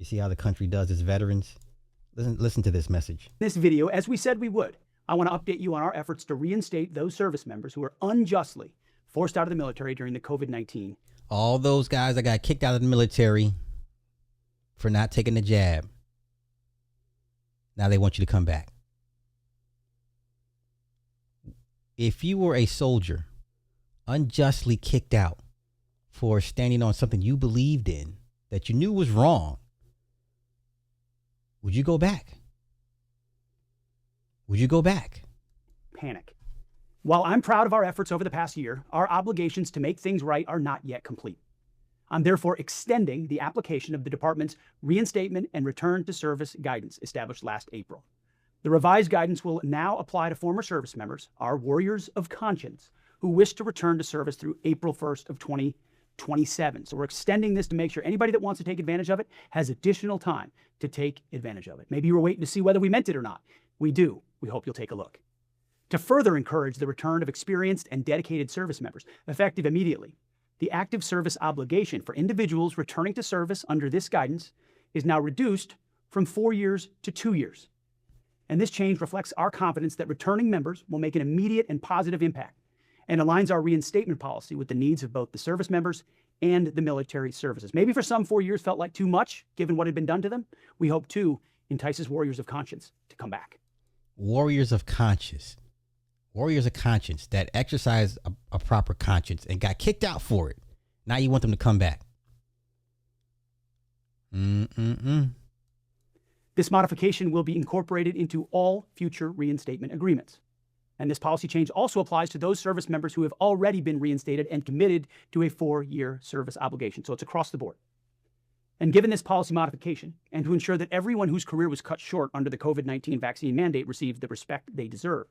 You see how the country does its veterans? Listen to this message. This video, as we said we would, I want to update you on our efforts to reinstate those service members who were unjustly forced out of the military during the COVID-19. All those guys that got kicked out of the military for not taking the jab. Now they want you to come back. If you were a soldier unjustly kicked out for standing on something you believed in that you knew was wrong, would you go back? Would you go back? Panic. While I'm proud of our efforts over the past year, our obligations to make things right are not yet complete. I'm therefore extending the application of the department's reinstatement and return to service guidance established last April. The revised guidance will now apply to former service members, our warriors of conscience, who wish to return to service through April 1st of 2027. So we're extending this to make sure anybody that wants to take advantage of it has additional time to take advantage of it. Maybe you were waiting to see whether we meant it or not. We do. We hope you'll take a look. To further encourage the return of experienced and dedicated service members, effective immediately, the active service obligation for individuals returning to service under this guidance is now reduced from 4 years to 2 years. And this change reflects our confidence that returning members will make an immediate and positive impact and aligns our reinstatement policy with the needs of both the service members and the military services. Maybe for some 4 years felt like too much, given what had been done to them. We hope, too, entices warriors of conscience to come back. Warriors of conscience. Warriors of conscience that exercised a proper conscience and got kicked out for it. Now you want them to come back. This modification will be incorporated into all future reinstatement agreements. And this policy change also applies to those service members who have already been reinstated and committed to a 4-year service obligation. So it's across the board. And given this policy modification, and to ensure that everyone whose career was cut short under the COVID-19 vaccine mandate received the respect they deserve,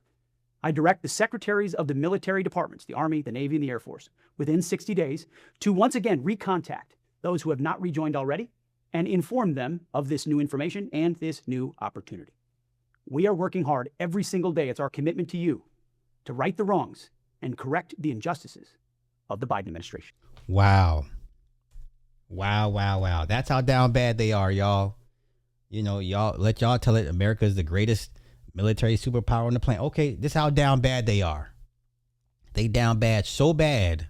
I direct the secretaries of the military departments, the Army, the Navy, and the Air Force, within 60 days to once again recontact those who have not rejoined already and inform them of this new information and this new opportunity. We are working hard every single day. It's our commitment to you to right the wrongs and correct the injustices of the Biden administration. Wow. Wow. That's how down bad they are, y'all. You know, let y'all tell it. America is the greatest military superpower on the planet. Okay, this is how down bad they are. They down bad, so bad.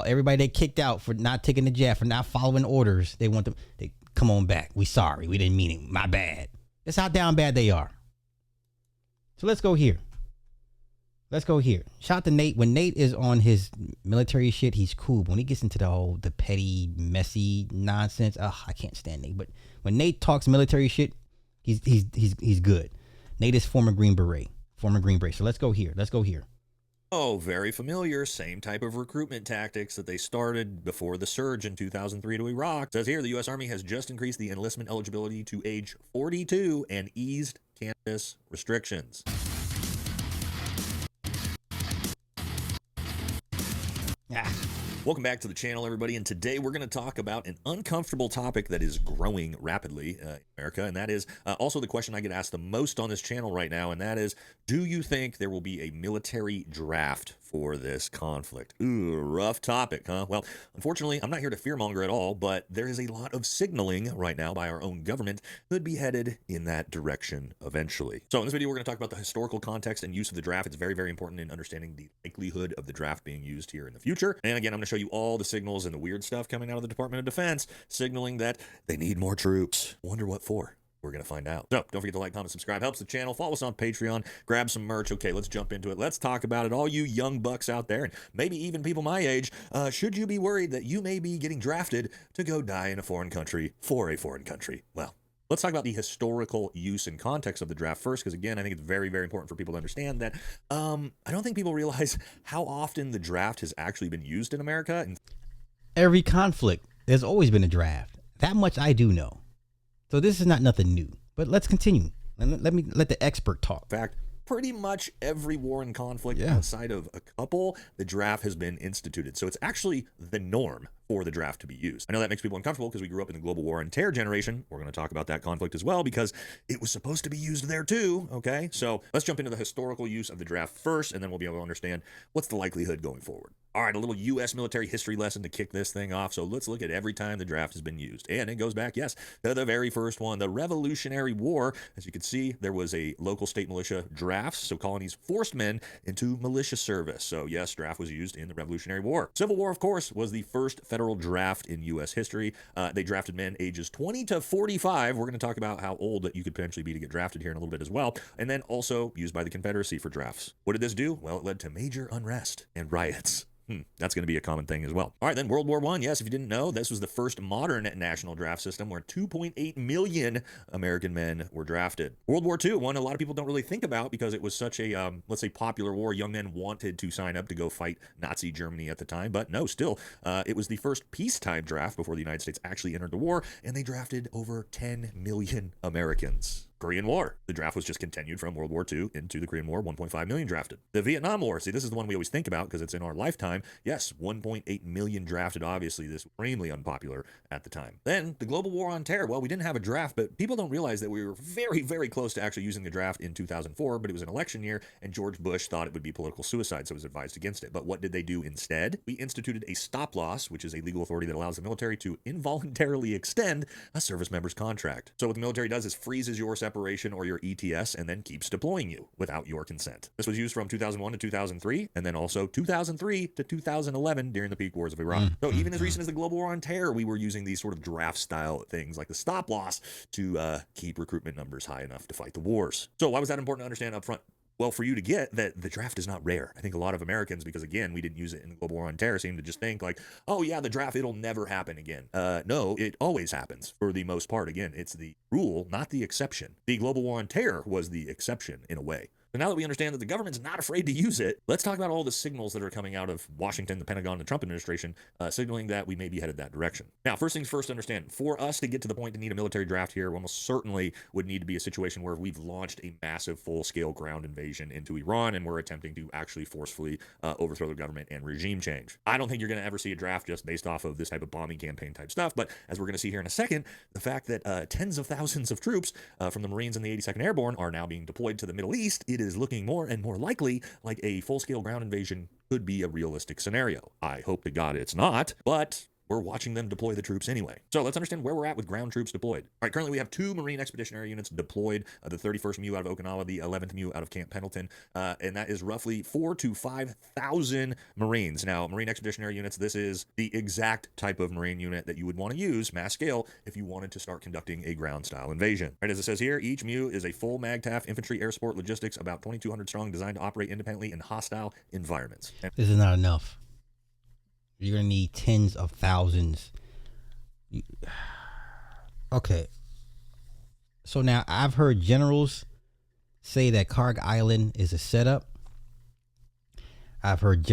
Everybody they kicked out for not taking the jab, for not following orders. They want them. They come on back. We sorry. We didn't mean it. My bad. That's how down bad they are. So let's go here. Shout out to Nate. When Nate is on his military shit, he's cool. But when he gets into the petty, messy nonsense, I can't stand Nate. But when Nate talks military shit, he's good. Nate is former Green Beret. So let's go here. Oh, very familiar. Same type of recruitment tactics that they started before the surge in 2003 to Iraq. It says here, the U.S. Army has just increased the enlistment eligibility to age 42 and eased campus restrictions. Welcome back to the channel, everybody, and today we're going to talk about an uncomfortable topic that is growing rapidly in America, and that is also the question I get asked the most on this channel right now, and that is, do you think there will be a military draft for this conflict? Ooh, rough topic, huh? Well, unfortunately, I'm not here to fearmonger at all, but there is a lot of signaling right now by our own government could be headed in that direction eventually. So in this video, we're going to talk about the historical context and use of the draft. It's very, very important in understanding the likelihood of the draft being used here in the future. And again, I'm going to show you all the signals and the weird stuff coming out of the Department of Defense, signaling that they need more troops. Wonder what for? We're going to find out. So don't forget to like, comment, subscribe. Helps the channel. Follow us on Patreon. Grab some merch. Okay, let's jump into it. Let's talk about it. All you young bucks out there, and maybe even people my age, should you be worried that you may be getting drafted to go die in a foreign country for a foreign country? Well, let's talk about the historical use and context of the draft first, because again, I think it's very, very important for people to understand that I don't think people realize how often the draft has actually been used in America. And every conflict, there's always been a draft. That much I do know. So this is not nothing new, but let's continue. And let the expert talk. In fact, pretty much every war and conflict outside of a couple, the draft has been instituted. So it's actually the norm for the draft to be used. I know that makes people uncomfortable because we grew up in the global war and terror generation. We're going to talk about that conflict as well because it was supposed to be used there too. Okay, so let's jump into the historical use of the draft first, and then we'll be able to understand what's the likelihood going forward. All right, a little U.S. military history lesson to kick this thing off. So let's look at every time the draft has been used. And it goes back, yes, to the very first one, the Revolutionary War. As you can see, there was a local state militia drafts. So colonies forced men into militia service. So yes, draft was used in the Revolutionary War. Civil War, of course, was the first federal draft in U.S. history. They drafted men ages 20 to 45. We're going to talk about how old you could potentially be to get drafted here in a little bit as well. And then also used by the Confederacy for drafts. What did this do? Well, it led to major unrest and riots. That's going to be a common thing as well. All right, then World War I. Yes, if you didn't know, this was the first modern national draft system where 2.8 million American men were drafted. World War II, one a lot of people don't really think about because it was such a, let's say, popular war. Young men wanted to sign up to go fight Nazi Germany at the time, but no, still, it was the first peacetime draft before the United States actually entered the war, and they drafted over 10 million Americans. Korean War. The draft was just continued from World War II into the Korean War, 1.5 million drafted. The Vietnam War, see, this is the one we always think about because it's in our lifetime. Yes, 1.8 million drafted, obviously. This was extremely unpopular at the time. Then the Global War on Terror. Well, we didn't have a draft, but people don't realize that we were very, very close to actually using the draft in 2004, but it was an election year, and George Bush thought it would be political suicide, so was advised against it. But what did they do instead? We instituted a stop loss, which is a legal authority that allows the military to involuntarily extend a service member's contract. So what the military does is freezes your separation or your ETS and then keeps deploying you without your consent. This was used from 2001 to 2003 and then also 2003 to 2011 during the peak wars of Iraq. So even as recent as the Global War on Terror, we were using these sort of draft style things like the stop loss to keep recruitment numbers high enough to fight the wars. So why was that important to understand up front? Well, for you to get that the draft is not rare. I think a lot of Americans, because again, we didn't use it in the Global War on Terror, seem to just think like, oh yeah, the draft, it'll never happen again. No, it always happens for the most part. Again, it's the rule, not the exception. The Global War on Terror was the exception in a way. So now that we understand that the government's not afraid to use it, let's talk about all the signals that are coming out of Washington, the Pentagon, and the Trump administration, signaling that we may be headed that direction. Now, first things first, understand, for us to get to the point to need a military draft here, we almost certainly would need to be a situation where we've launched a massive full-scale ground invasion into Iran, and we're attempting to actually forcefully overthrow the government and regime change. I don't think you're going to ever see a draft just based off of this type of bombing campaign type stuff, but as we're going to see here in a second, the fact that tens of thousands of troops from the Marines and the 82nd Airborne are now being deployed to the Middle East, it is looking more and more likely like a full-scale ground invasion could be a realistic scenario. I hope to God it's not, but we're watching them deploy the troops anyway. So let's understand where we're at with ground troops deployed. All right, currently we have 2 Marine Expeditionary Units deployed, the 31st MEU out of Okinawa, the 11th MEU out of Camp Pendleton, and that is roughly 4,000 to 5,000 Marines. Now, Marine Expeditionary Units, this is the exact type of Marine unit that you would want to use, mass scale, if you wanted to start conducting a ground-style invasion. All right, as it says here, each MEU is a full MAGTF infantry air support logistics, about 2,200 strong, designed to operate independently in hostile environments. This is not enough. You're going to need tens of thousands. Okay. So now I've heard generals say that Carg Island is a setup. I've heard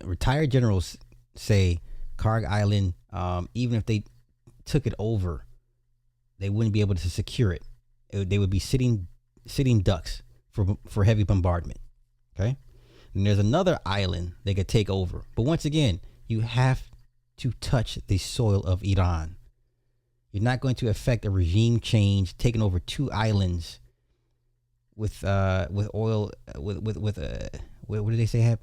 retired generals say Carg Island, even if they took it over, they wouldn't be able to secure it. They would be sitting ducks for heavy bombardment. Okay. And there's another island they could take over. But once again, you have to touch the soil of Iran. You're not going to affect a regime change taking over 2 islands with oil what do they say have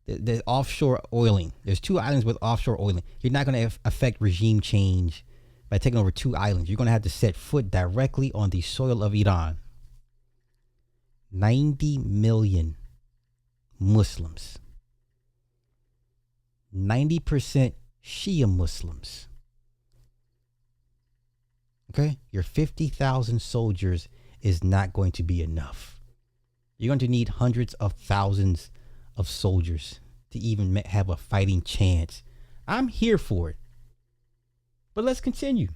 the offshore oiling. There's 2 islands with offshore oiling. You're not going to affect regime change by taking over 2 islands. You're going to have to set foot directly on the soil of Iran. 90 million Muslims. 90% Shia Muslims. Okay? Your 50,000 soldiers is not going to be enough. You're going to need hundreds of thousands of soldiers to even have a fighting chance. I'm here for it. But let's continue.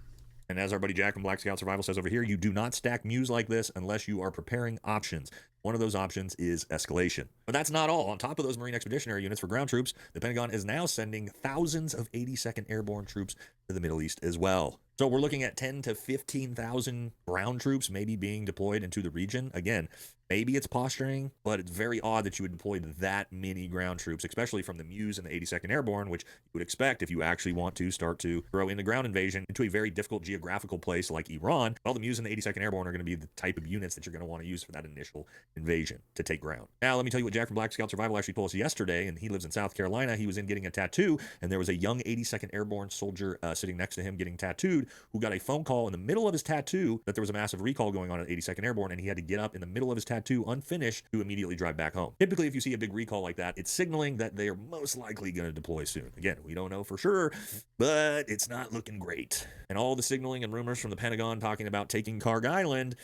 And as our buddy Jack from Black Scout Survival says over here, you do not stack MEUs like this unless you are preparing options. One of those options is escalation. But that's not all. On top of those Marine Expeditionary Units for ground troops, the Pentagon is now sending thousands of 82nd Airborne troops to the Middle East as well. So we're looking at 10 to 15,000 ground troops maybe being deployed into the region. Again, maybe it's posturing, but it's very odd that you would deploy that many ground troops, especially from the MEUs and the 82nd Airborne, which you would expect if you actually want to start to throw in the ground invasion into a very difficult geographical place like Iran. Well, the MEUs and the 82nd Airborne are going to be the type of units that you're going to want to use for that initial invasion to take ground. Now, let me tell you what Jack from Black Scout Survival actually told us yesterday, and he lives in South Carolina. He was in getting a tattoo, and there was a young 82nd Airborne soldier sitting next to him getting tattooed who got a phone call in the middle of his tattoo that there was a massive recall going on at 82nd Airborne, and he had to get up in the middle of his tattoo unfinished to immediately drive back home. Typically, if you see a big recall like that, it's signaling that they are most likely going to deploy soon. Again, we don't know for sure, but it's not looking great. And all the signaling and rumors from the Pentagon talking about taking Carg Island,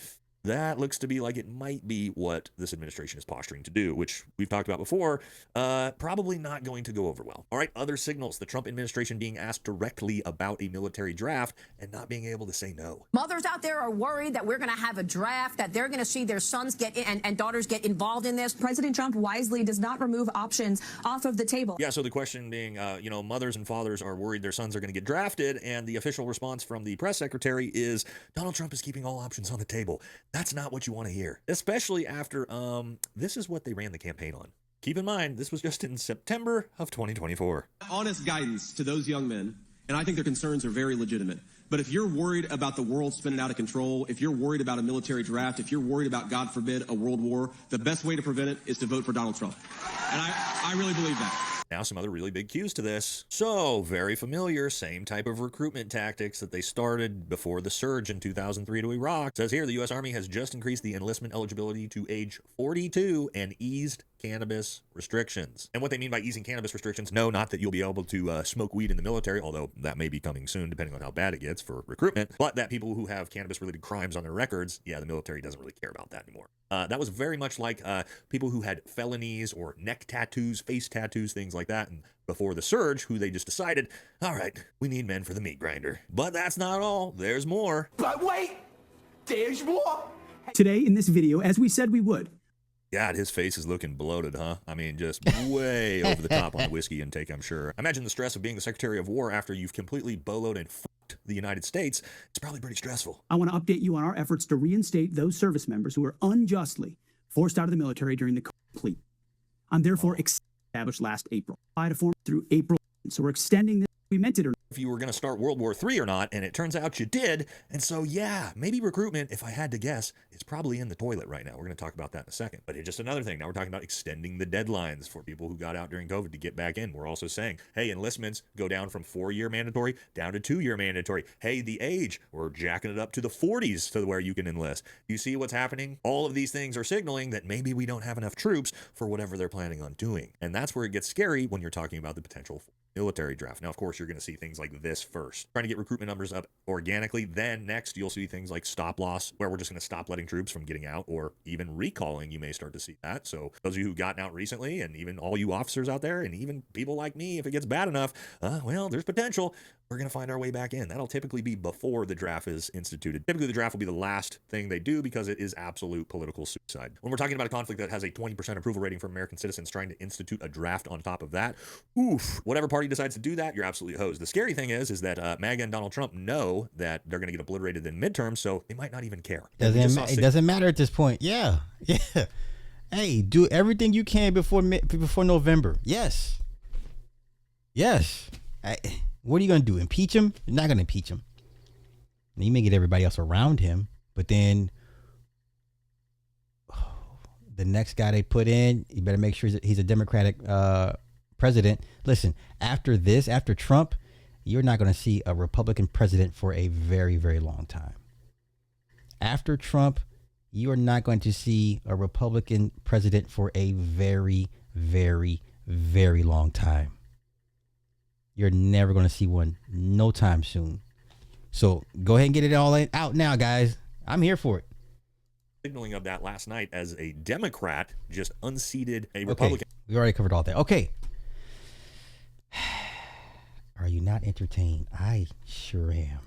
that looks to be like it might be what this administration is posturing to do, which we've talked about before, probably not going to go over well. All right, other signals, the Trump administration being asked directly about a military draft and not being able to say no. Mothers out there are worried that we're going to have a draft, that they're going to see their sons get in and daughters get involved in this. President Trump wisely does not remove options off of the table. Yeah, so the question being, mothers and fathers are worried their sons are going to get drafted, and the official response from the press secretary is Donald Trump is keeping all options on the table. That's not what you want to hear, especially after this is what they ran the campaign on. Keep in mind, this was just in September of 2024. Honest guidance to those young men, and I think their concerns are very legitimate. But if you're worried about the world spinning out of control, if you're worried about a military draft, if you're worried about, God forbid, a world war, the best way to prevent it is to vote for Donald Trump. And I really believe that. Now, some other really big cues to this. So, very familiar, same type of recruitment tactics that they started before the surge in 2003 to Iraq. It says here, the U.S. Army has just increased the enlistment eligibility to age 42 and eased cannabis restrictions. And what they mean by easing cannabis restrictions, no, not that you'll be able to smoke weed in the military, although that may be coming soon, depending on how bad it gets for recruitment, but that people who have cannabis-related crimes on their records, yeah, the military doesn't really care about that anymore. That was very much like people who had felonies or neck tattoos, face tattoos, things like that, and before the surge, who they just decided, all right, we need men for the meat grinder. But that's not all. There's more. But wait, there's more. Today in this video, as we said we would, God, his face is looking bloated, huh? I mean, just way over the top on the whiskey intake, I'm sure. Imagine the stress of being the Secretary of War after you've completely boloed and fucked the United States. It's probably pretty stressful. I want to update you on our efforts to reinstate those service members who were unjustly forced out of the military during the complete. I'm therefore established last April. I had a form through April, so we're extending this. We meant it or not. If you were going to start World War III or not, and it turns out you did. And so, yeah, maybe recruitment, if I had to guess, is probably in the toilet right now. We're going to talk about that in a second. But it's just another thing. Now we're talking about extending the deadlines for people who got out during COVID to get back in. We're also saying, hey, enlistments go down from 4-year mandatory down to 2-year mandatory. Hey, the age, we're jacking it up to the 40s to where you can enlist. You see what's happening? All of these things are signaling that maybe we don't have enough troops for whatever they're planning on doing. And that's where it gets scary when you're talking about the potential for military draft. Now, of course, you're going to see things like this first, trying to get recruitment numbers up organically. Then next, you'll see things like stop loss, where we're just going to stop letting troops from getting out, or even recalling. You may start to see that. So those of you who've gotten out recently, and even all you officers out there, and even people like me, if it gets bad enough, well, there's potential. We're going to find our way back in. That'll typically be before the draft is instituted. Typically, the draft will be the last thing they do because it is absolute political suicide. When we're talking about a conflict that has a 20% approval rating from American citizens trying to institute a draft on top of that, oof, whatever party decides to do that, you're absolutely hosed. The scary thing is that MAGA and Donald Trump know that they're going to get obliterated in midterms, so they might not even care. It doesn't matter at this point. Yeah. Hey, do everything you can before November. Yes. What are you going to do? Impeach him? You're not going to impeach him. And you may get everybody else around him, but then the next guy they put in, you better make sure he's a Democratic president. Listen, after Trump, you're not going to see a Republican president for a very, very long time. After Trump, you are not going to see a Republican president for a very, very, very long time. You're never going to see one no time soon. So go ahead and get it all out now, guys. I'm here for it. Signaling of that last night as a Democrat just unseated a Republican. We already covered all that. Okay. Are you not entertained? I sure am.